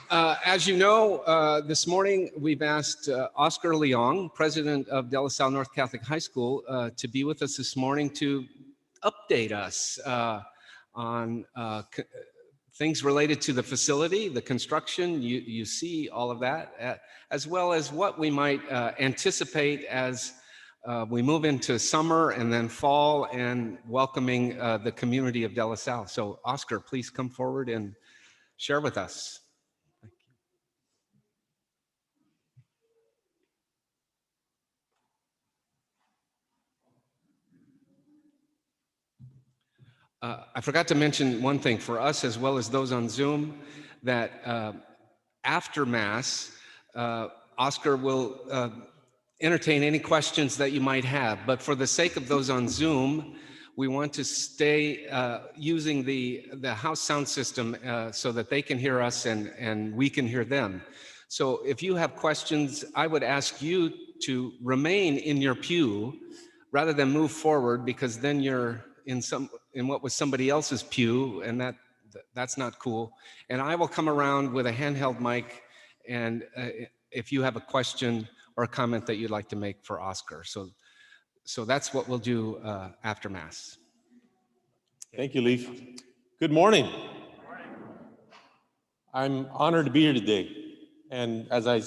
As you know, this morning we've asked Oscar Leong, president of De La Salle North Catholic High School, to be with us this morning to update us on things related to the facility, the construction. You see all of that, as well as what we might anticipate as we move into summer and then fall and welcoming the community of De La Salle. So Oscar, please come forward and share with us. I forgot to mention one thing for us, as well as those on Zoom, that after Mass, Oscar will entertain any questions that you might have. But for the sake of those on Zoom, we want to stay using the house sound system so that they can hear us and we can hear them. So if you have questions, I would ask you to remain in your pew rather than move forward, because then you're in what was somebody else's pew, and that's not cool. And I will come around with a handheld mic, and if you have a question or a comment that you'd like to make for Oscar. So that's what we'll do after Mass. Thank you, Leif. Good morning. I'm honored to be here today. And as I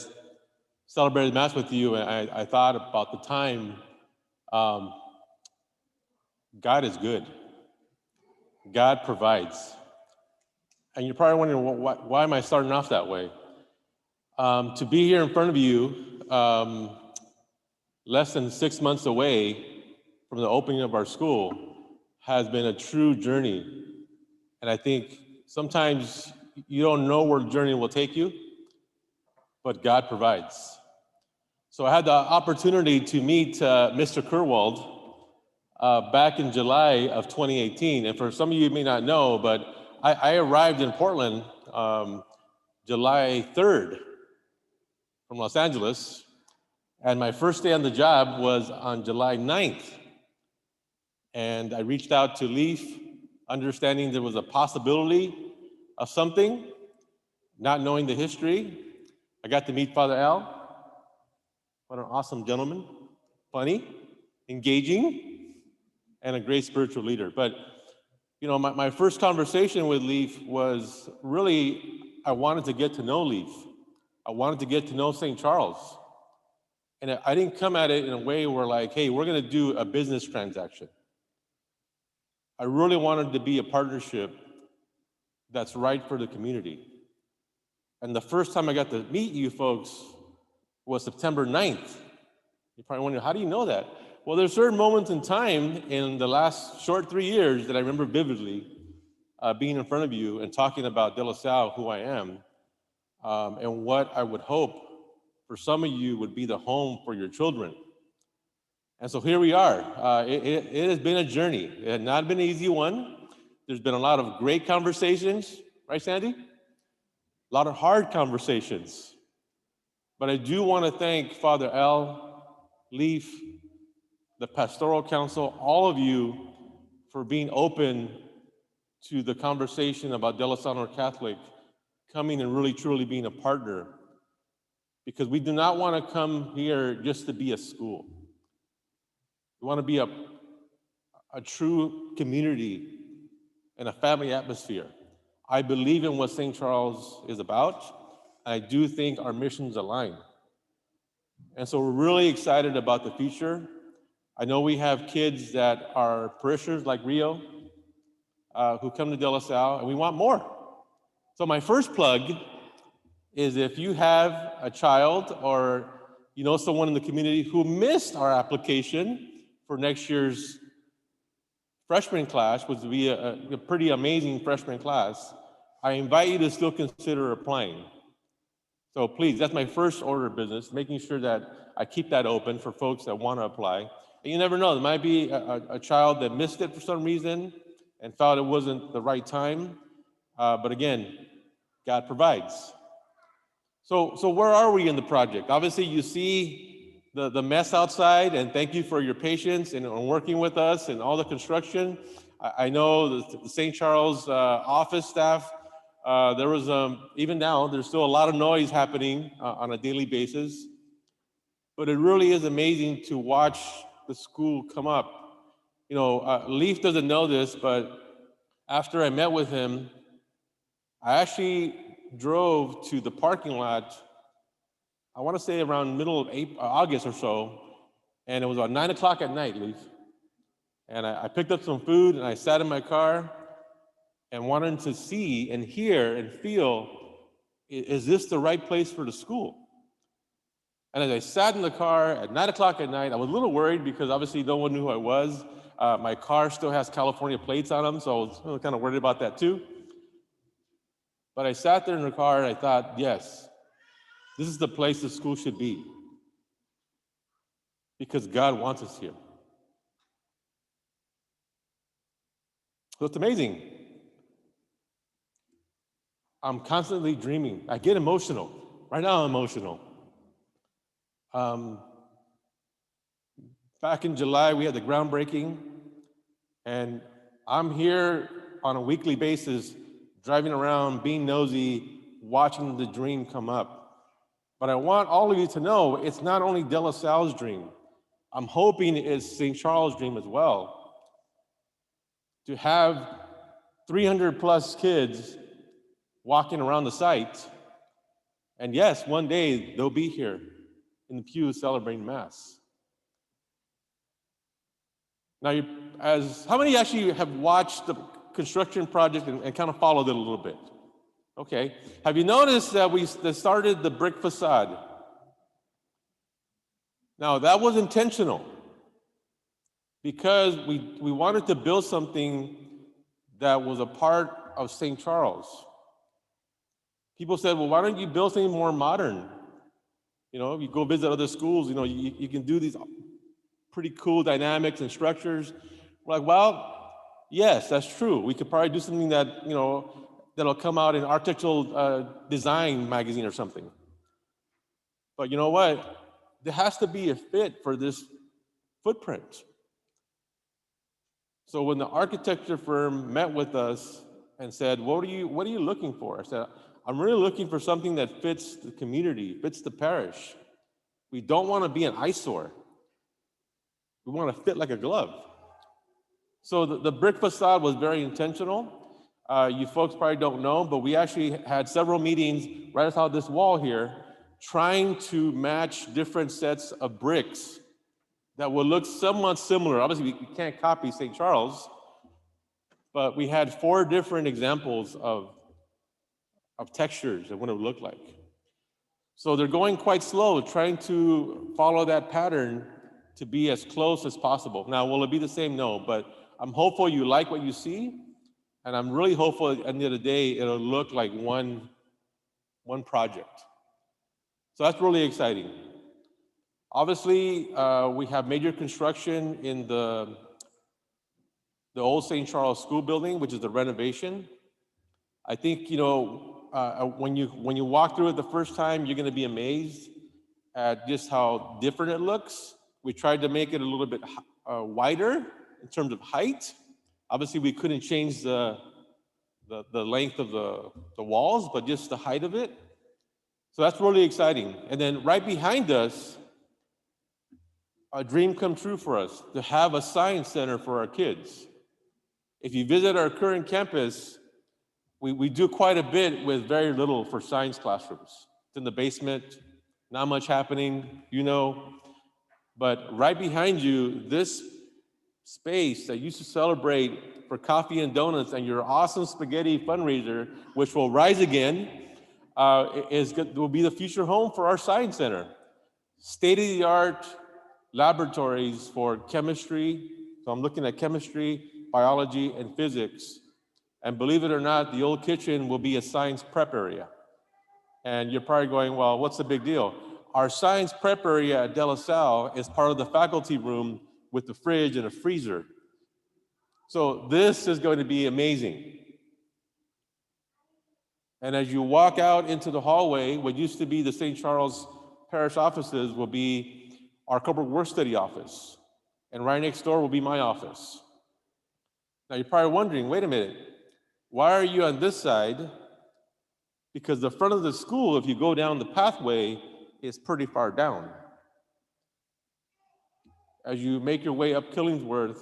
celebrated Mass with you, I thought about the time. God is good. God provides. And you're probably wondering, why am I starting off that way? To be here in front of you, less than 6 months away from the opening of our school, has been a true journey. And I think sometimes you don't know where the journey will take you, but God provides. So I had the opportunity to meet Mr. Kurwald back in July of 2018. And for some of you may not know, but I arrived in Portland July 3rd from Los Angeles. And my first day on the job was on July 9th. And I reached out to Leif, understanding there was a possibility of something, not knowing the history. I got to meet Father Al. What an awesome gentleman, funny, engaging, and a great spiritual leader. But, you know, my first conversation with Leif was really, I wanted to get to know Leif. I wanted to get to know St. Charles. And I didn't come at it in a way where like, hey, we're gonna do a business transaction. I really wanted to be a partnership that's right for the community. And the first time I got to meet you folks was September 9th. You're probably wondering, how do you know that? Well, there's certain moments in time in the last short 3 years that I remember vividly being in front of you and talking about De La Salle, who I am, and what I would hope for some of you would be the home for your children. And so here we are. It has been a journey. It had not been an easy one. There's been a lot of great conversations, right, Sandy? A lot of hard conversations. But I do want to thank Father Al, Leif, the Pastoral Council, all of you for being open to the conversation about De La Salle North Catholic, coming and really truly being a partner, because we do not want to come here just to be a school. We want to be a true community and a family atmosphere. I believe in what St. Charles is about. I do think our missions align. And so we're really excited about the future. I know we have kids that are parishioners like Rio, who come to De La Salle, and we want more. So my first plug is if you have a child or you know someone in the community who missed our application for next year's freshman class, which would be a pretty amazing freshman class, I invite you to still consider applying. So please, that's my first order of business, making sure that I keep that open for folks that want to apply. And you never know, there might be a child that missed it for some reason and thought it wasn't the right time. But again, God provides. So where are we in the project? Obviously, you see the mess outside, and thank you for your patience and working with us and all the construction. I know the St. Charles office staff There was, even now, there's still a lot of noise happening on a daily basis, but it really is amazing to watch the school come up. You know, Leaf doesn't know this, but after I met with him, I actually drove to the parking lot, I want to say around middle of April, August or so, and it was about 9 o'clock at night, Leaf. And I picked up some food and I sat in my car and wanted to see and hear and feel, is this the right place for the school? And as I sat in the car at 9 o'clock at night, I was a little worried because obviously no one knew who I was. My car still has California plates on them, so I was kind of worried about that too. But I sat there in the car and I thought, yes, this is the place the school should be because God wants us here. So it's amazing. I'm constantly dreaming. I get emotional. Right now I'm emotional. Back in July, we had the groundbreaking, and I'm here on a weekly basis, driving around, being nosy, watching the dream come up. But I want all of you to know it's not only De La Salle's dream. I'm hoping it's St. Charles' dream as well. To have 300 plus kids walking around the site, and yes, one day they'll be here in the pews celebrating Mass. Now, how many actually have watched the construction project and kind of followed it a little bit? Okay. Have you noticed that we started the brick facade? Now, that was intentional because we wanted to build something that was a part of St. Charles. People said, well, why don't you build something more modern? You know, you go visit other schools, you know, you can do these pretty cool dynamics and structures. We're like, well, yes, that's true. We could probably do something that, you know, that'll come out in architectural design magazine or something. But you know what? There has to be a fit for this footprint. So when the architecture firm met with us and said, what are you looking for? I said, I'm really looking for something that fits the community, fits the parish. We don't want to be an eyesore. We want to fit like a glove. So the brick facade was very intentional. You folks probably don't know, but we actually had several meetings right outside this wall here, trying to match different sets of bricks that would look somewhat similar. Obviously, we can't copy St. Charles, but we had 4 different examples of textures and what it would look like. So they're going quite slow, trying to follow that pattern to be as close as possible. Now, will it be the same? No, but I'm hopeful you like what you see, and I'm really hopeful at the end of the day, it'll look like one project. So that's really exciting. Obviously, we have major construction in the old St. Charles School building, which is the renovation. I think, you know, when you walk through it the first time, you're going to be amazed at just how different it looks. We tried to make it a little bit wider in terms of height. Obviously, we couldn't change the length of the walls, but just the height of it. So that's really exciting. And then right behind us, a dream come true for us, to have a science center for our kids. If you visit our current campus, we do quite a bit with very little for science classrooms. It's in the basement, not much happening, you know. But right behind you, this space that used to celebrate for coffee and donuts and your awesome spaghetti fundraiser, which will rise again, will be the future home for our science center. State-of-the-art laboratories for chemistry. So I'm looking at chemistry, biology, and physics. And believe it or not, the old kitchen will be a science prep area. And you're probably going, well, what's the big deal? Our science prep area at De La Salle is part of the faculty room with the fridge and a freezer. So this is going to be amazing. And as you walk out into the hallway, what used to be the St. Charles Parish offices will be our corporate work study office. And right next door will be my office. Now you're probably wondering, wait a minute, why are you on this side because the front of the school, if you go down the pathway, is pretty far down. As you make your way up Killingsworth,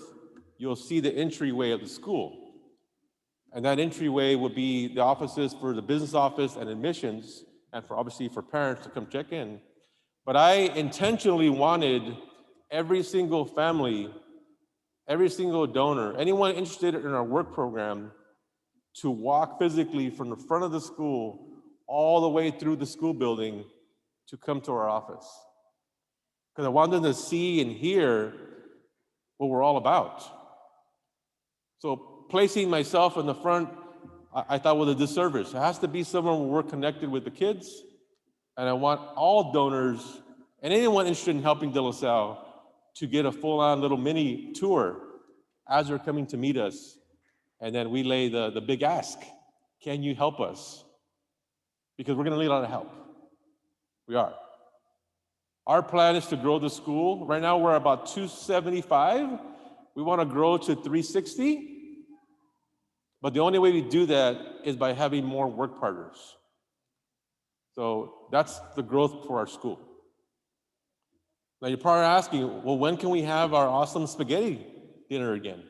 you'll see the entryway of the school. And that entryway would be the offices for the business office and admissions, and for obviously for parents to come check in. But I intentionally wanted every single family, every single donor, anyone interested in our work program to walk physically from the front of the school all the way through the school building to come to our office. Because I wanted them to see and hear what we're all about. So placing myself in the front, I thought was a disservice. It has to be someone where we're connected with the kids, and I want all donors and anyone interested in helping De La Salle to get a full-on little mini tour as they're coming to meet us. And then we lay the big ask, can you help us? Because we're gonna need a lot of help. We are. Our plan is to grow the school. Right now we're about 275. We wanna grow to 360. But the only way we do that is by having more work partners. So that's the growth for our school. Now you're probably asking, well, when can we have our awesome spaghetti dinner again?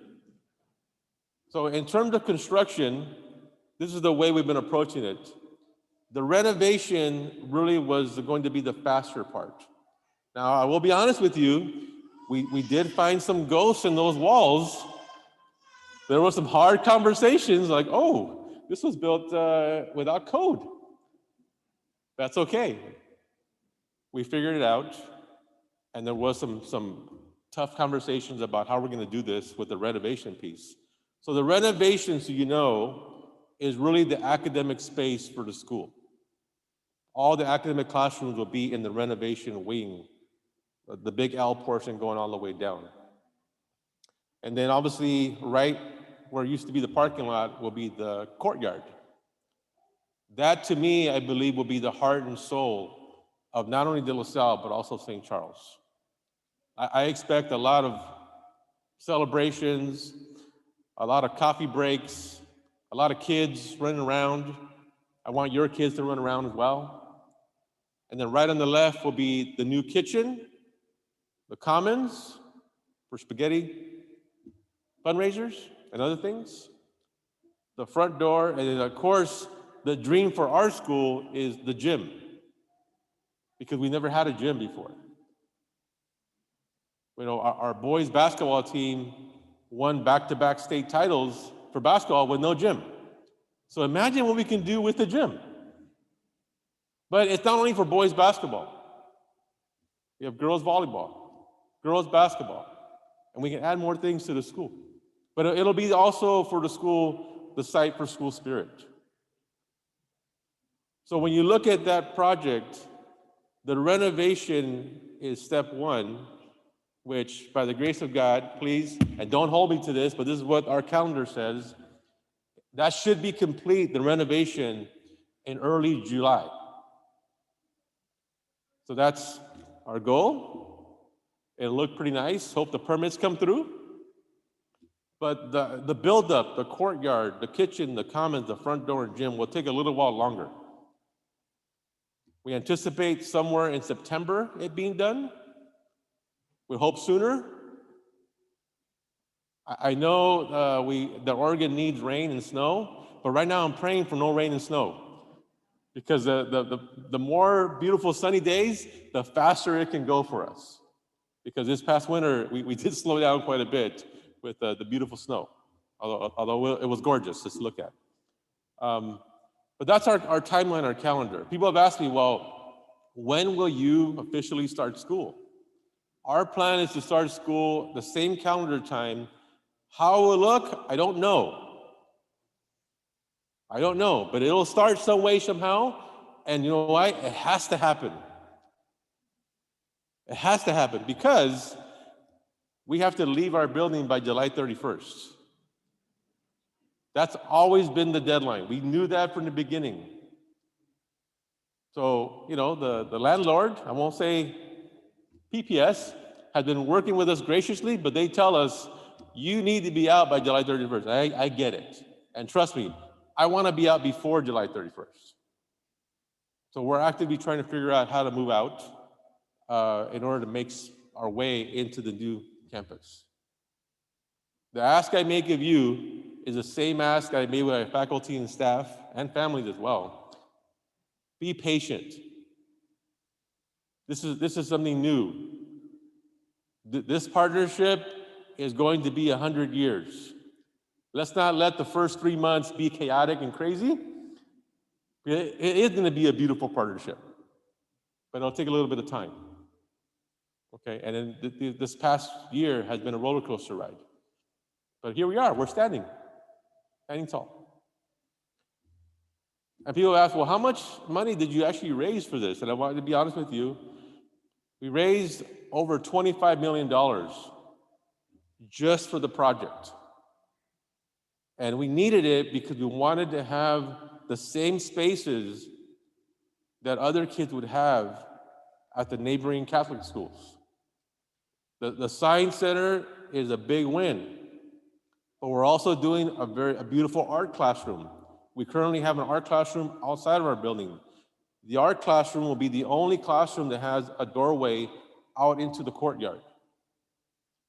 So in terms of construction, this is the way we've been approaching it. The renovation really was going to be the faster part. Now, I will be honest with you, we did find some ghosts in those walls. There were some hard conversations like, oh, this was built without code. That's okay. We figured it out, and there was some tough conversations about how we're gonna do this with the renovation piece. So the renovation, so you know, is really the academic space for the school. All the academic classrooms will be in the renovation wing, the big L portion going all the way down. And then obviously, right where it used to be the parking lot will be the courtyard. That to me, I believe, will be the heart and soul of not only De La Salle, but also St. Charles. I expect a lot of celebrations, a lot of coffee breaks, a lot of kids running around. I want your kids to run around as well. And then right on the left will be the new kitchen, the commons for spaghetti fundraisers and other things, the front door, and then of course, the dream for our school is the gym, because we never had a gym before. You know, our boys basketball team won back-to-back state titles for basketball with no gym. So imagine what we can do with the gym. But it's not only for boys basketball. We have girls volleyball, girls basketball, and we can add more things to the school. But it'll be also for the school, the site for school spirit. So when you look at that project, the renovation is step one, which by the grace of God, please, and don't hold me to this, but this is what our calendar says, that should be complete, the renovation, in early July. So that's our goal. It'll look pretty nice. Hope the permits come through. But the build-up, the courtyard, the kitchen, the commons, the front door, and gym will take a little while longer. We anticipate somewhere in September it being done. We hope sooner. I know that Oregon needs rain and snow, but right now I'm praying for no rain and snow, because the more beautiful sunny days, the faster it can go for us. Because this past winter, we did slow down quite a bit with the beautiful snow, although it was gorgeous just to look at. But that's our timeline, our calendar. People have asked me, well, when will you officially start school? Our plan is to start school the same calendar time. How it will look, I don't know. I don't know, but it'll start some way, somehow, and you know why? It has to happen. It has to happen, because we have to leave our building by July 31st. That's always been the deadline. We knew that from the beginning. So, you know, the landlord, I won't say PPS, has been working with us graciously, but they tell us, you need to be out by July 31st. I get it. And trust me, I want to be out before July 31st. So we're actively trying to figure out how to move out in order to make our way into the new campus. The ask I make of you is the same ask I made with our faculty and staff and families as well. Be patient. This is something new. This partnership is going to be 100 years. Let's not let the first 3 months be chaotic and crazy. It is going to be a beautiful partnership, but it'll take a little bit of time. Okay, and then this past year has been a roller coaster ride. But here we are, we're standing tall. And people ask, well, how much money did you actually raise for this? And I wanted to be honest with you, we raised over $25 million just for the project. And we needed it because we wanted to have the same spaces that other kids would have at the neighboring Catholic schools. The Science Center is a big win, but we're also doing a beautiful art classroom. We currently have an art classroom outside of our building. The art classroom will be the only classroom that has a doorway out into the courtyard.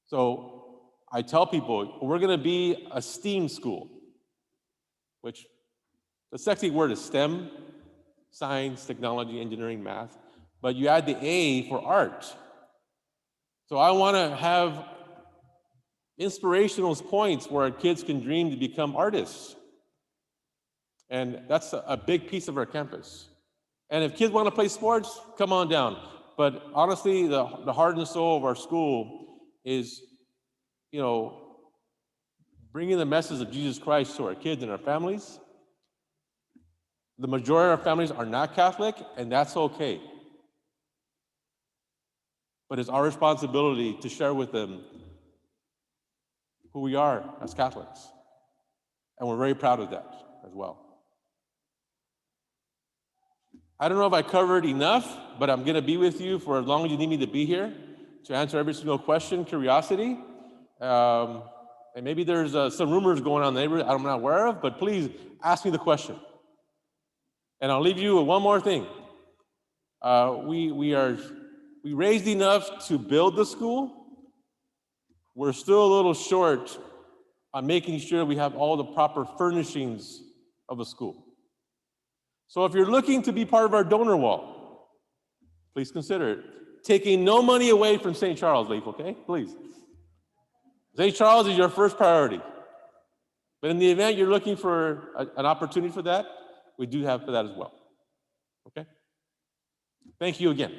So I tell people, we're gonna be a STEAM school, which the sexy word is STEM, science, technology, engineering, math, but you add the A for art. So I wanna have inspirational points where our kids can dream to become artists. And that's a big piece of our campus. And if kids want to play sports, come on down. But honestly, the heart and soul of our school is, bringing the message of Jesus Christ to our kids and our families. The majority of our families are not Catholic, and that's okay. But it's our responsibility to share with them who we are as Catholics. And we're very proud of that as well. I don't know if I covered enough, but I'm going to be with you for as long as you need me to be here to answer every single question, curiosity. And maybe there's some rumors going on in the neighborhood I'm not aware of, but please ask me the question. And I'll leave you with one more thing. We raised enough to build the school. We're still a little short on making sure we have all the proper furnishings of a school. So if you're looking to be part of our donor wall, please consider it. Taking no money away from St. Charles, Leaf, okay? Please. St. Charles is your first priority. But in the event you're looking for an opportunity for that, we do have for that as well. Okay? Thank you again.